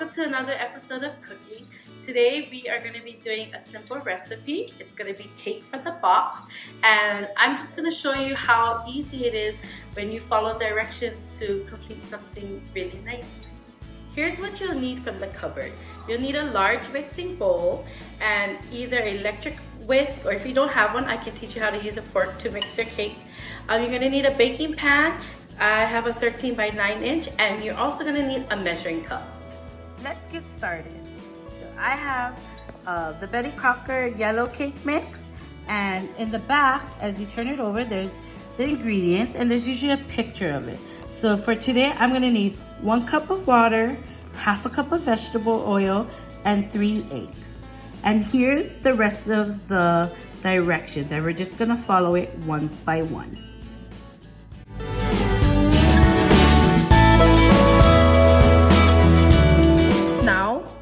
welcome to another episode of cooking. Today we are going to be doing a simple recipe. It's going to be cake from the box, and I'm just going to show you how easy it is when you follow directions to complete something really nice. Here's what you'll need from the cupboard. You'll need a large mixing bowl and either electric whisk, or if you don't have one, I can teach you how to use a fork to mix your cake. You're going to need a baking pan. I have a 13 by 9 inch, and you're also going to need a measuring cup. Let's get started. So I have the Betty Crocker yellow cake mix, and in the back, as you turn it over, there's the ingredients, and there's usually a picture of it. So for today, I'm going to need 1 cup of water, half a cup of vegetable oil, and 3 eggs. And here's the rest of the directions, and we're just going to follow it one by one.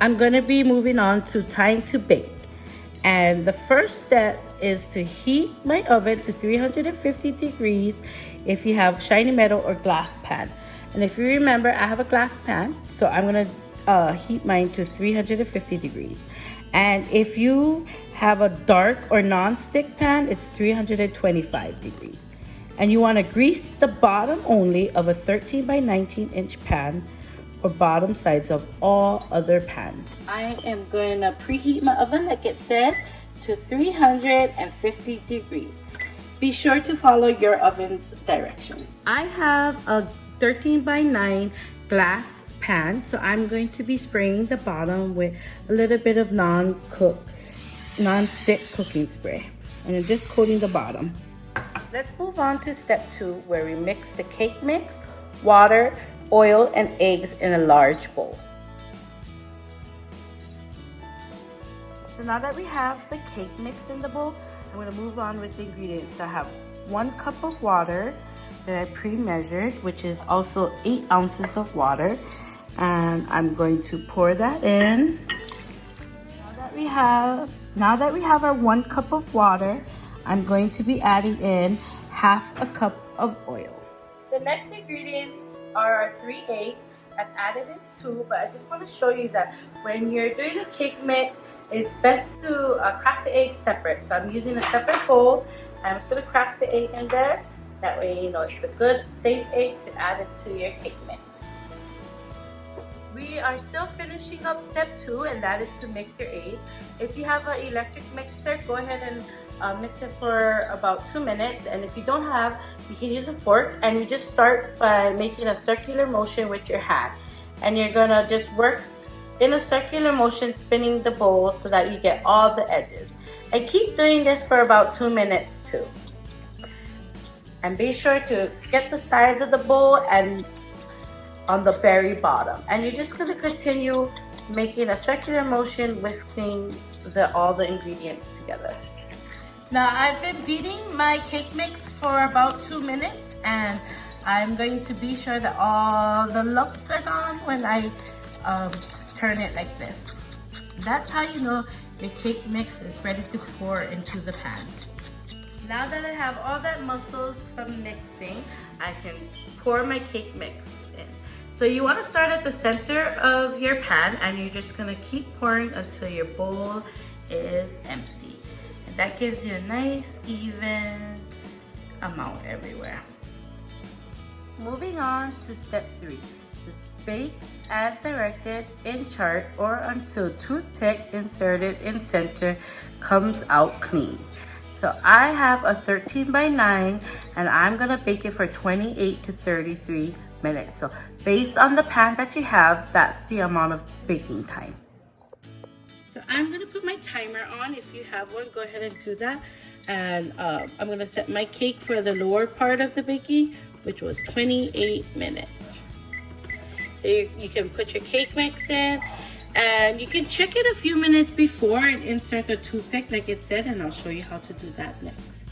I'm going to be moving on to time to bake. And the first step is to heat my oven to 350 degrees if you have shiny metal or glass pan. And if you remember, I have a glass pan, so I'm going to heat mine to 350 degrees. And if you have a dark or non-stick pan, it's 325 degrees. And you want to grease the bottom only of a 13 by 19 inch pan or bottom sides of all other pans. I am going to preheat my oven, like it said, to 350 degrees. Be sure to follow your oven's directions. I have a 13 by 9 glass pan, so I'm going to be spraying the bottom with a little bit of non-stick cooking spray. And I'm just coating the bottom. Let's move on to step 2, where we mix the cake mix, water, oil, and eggs in a large bowl. So now that we have the cake mix in the bowl, I'm going to move on with the ingredients. So I have 1 cup of water that I pre-measured, which is also 8 ounces of water, and I'm going to pour that in. Now that we have our 1 cup of water, I'm going to be adding in half a cup of oil. The next ingredients are our 3 eggs. I've added in 2, but I just want to show you that when you're doing the cake mix, it's best to crack the eggs separate. So I'm using a separate bowl. I'm just going to crack the egg in there. That way you know it's a good, safe egg to add it to your cake mix. We are still finishing up step 2, and that is to mix your eggs. If you have an electric mixer, go ahead and mix it for about 2 minutes. And if you don't have, you can use a fork, and you just start by making a circular motion with your hand. And you're gonna just work in a circular motion, spinning the bowl so that you get all the edges. And keep doing this for about 2 minutes too. And be sure to get the sides of the bowl and on the very bottom. And you're just gonna continue making a circular motion, whisking all the ingredients together. Now I've been beating my cake mix for about 2 minutes, and I'm going to be sure that all the lumps are gone when I turn it like this. That's how you know your cake mix is ready to pour into the pan. Now that I have all that muscles from mixing, I can pour my cake mix in. So you want to start at the center of your pan, and you're just going to keep pouring until your bowl is empty. That gives you a nice even amount everywhere. Moving on to step 3. Just bake as directed in chart or until toothpick inserted in center comes out clean. So I have a 13 by 9, and I'm gonna bake it for 28 to 33 minutes. So based on the pan that you have, that's the amount of baking time. So I'm gonna put my timer on. If you have one, go ahead and do that. And I'm gonna set my cake for the lower part of the baking, which was 28 minutes. So you can put your cake mix in, and you can check it a few minutes before and insert the toothpick like it said, and I'll show you how to do that next.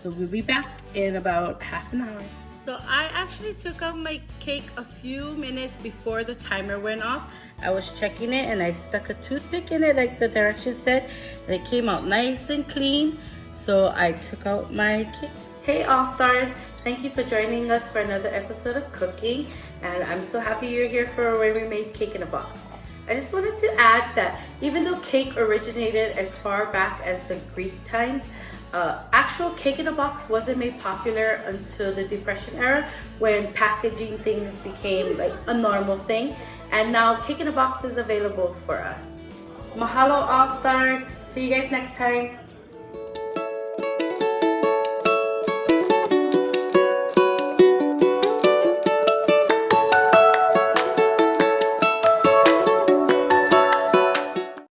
So we'll be back in about half an hour. So I actually took out my cake a few minutes before the timer went off. I was checking it, and I stuck a toothpick in it like the directions said, and it came out nice and clean. So I took out my cake Hey All-Stars, thank you for joining us for another episode of cooking, and I'm so happy you're here for when we made cake in a box. I just wanted to add that even though cake originated as far back as the Greek times, actual cake in a box wasn't made popular until the Depression era, when packaging things became like a normal thing, and now cake in a box is available for us. Mahalo All-Stars, see you guys next time.